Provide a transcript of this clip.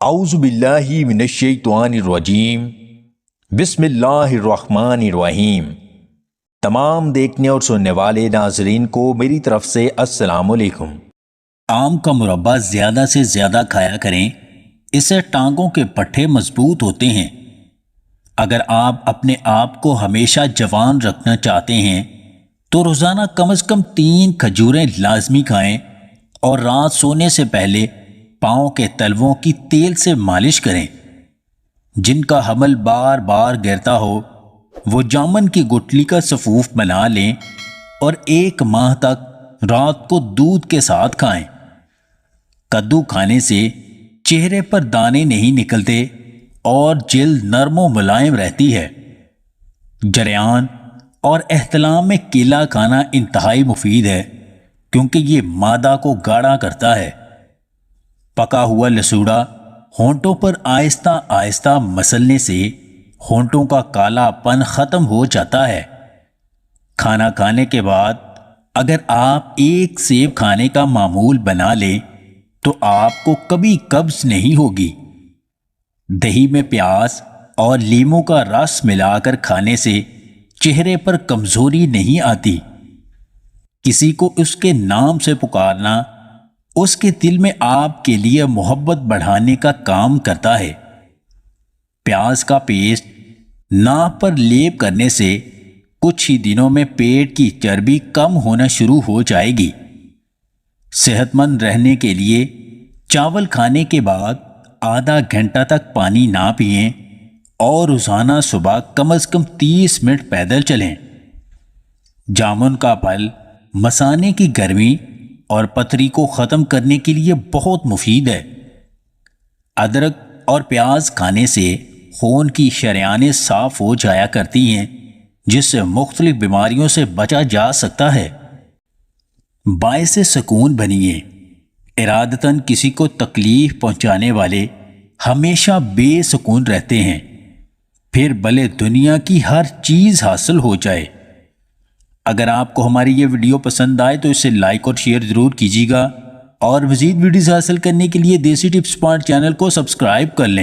اعوذ باللہ من الشیطان الرجیم بسم اللہ الرحمن الرحیم۔ تمام دیکھنے اور سننے والے ناظرین کو میری طرف سے السلام علیکم۔ آم کا مربع زیادہ سے زیادہ کھایا کریں، اس سے ٹانگوں کے پٹھے مضبوط ہوتے ہیں۔ اگر آپ اپنے آپ کو ہمیشہ جوان رکھنا چاہتے ہیں تو روزانہ کم از کم 3 کھجوریں لازمی کھائیں اور رات سونے سے پہلے پاؤں کے تلووں کی تیل سے مالش کریں۔ جن کا حمل بار بار گرتا ہو وہ جامن کی گٹلی کا سفوف بنا لیں اور 1 ماہ تک رات کو دودھ کے ساتھ کھائیں۔ کدو کھانے سے چہرے پر دانے نہیں نکلتے اور جلد نرم و ملائم رہتی ہے۔ جریان اور احتلام میں کیلا کھانا انتہائی مفید ہے کیونکہ یہ معدہ کو گاڑھا کرتا ہے۔ پکا ہوا لسوڑا ہونٹوں پر آہستہ آہستہ مسلنے سے ہونٹوں کا کالا پن ختم ہو جاتا ہے۔ کھانا کھانے کے بعد اگر آپ 1 سیب کھانے کا معمول بنا لیں تو آپ کو کبھی قبض نہیں ہوگی۔ دہی میں پیاز اور لیموں کا رس ملا کر کھانے سے چہرے پر کمزوری نہیں آتی۔ کسی کو اس کے نام سے پکارنا اس کے دل میں آپ کے لیے محبت بڑھانے کا کام کرتا ہے۔ پیاز کا پیسٹ ناک پر لیپ کرنے سے کچھ ہی دنوں میں پیٹ کی چربی کم ہونا شروع ہو جائے گی۔ صحت مند رہنے کے لیے چاول کھانے کے بعد آدھا گھنٹہ تک پانی نہ پئیں اور روزانہ صبح کم از کم 30 منٹ پیدل چلیں۔ جامن کا پھل مثانے کی گرمی اور پتھری کو ختم کرنے کے لیے بہت مفید ہے۔ ادرک اور پیاز کھانے سے خون کی شریانیں صاف ہو جایا کرتی ہیں جس سے مختلف بیماریوں سے بچا جا سکتا ہے۔ باعث سکون بنیے۔ ارادتاً کسی کو تکلیف پہنچانے والے ہمیشہ بے سکون رہتے ہیں، پھر بھلے دنیا کی ہر چیز حاصل ہو جائے۔ اگر آپ کو ہماری یہ ویڈیو پسند آئے تو اسے لائک اور شیئر ضرور کیجیے گا، اور مزید ویڈیوز حاصل کرنے کے لیے دیسی ٹپس پوائنٹ چینل کو سبسکرائب کر لیں۔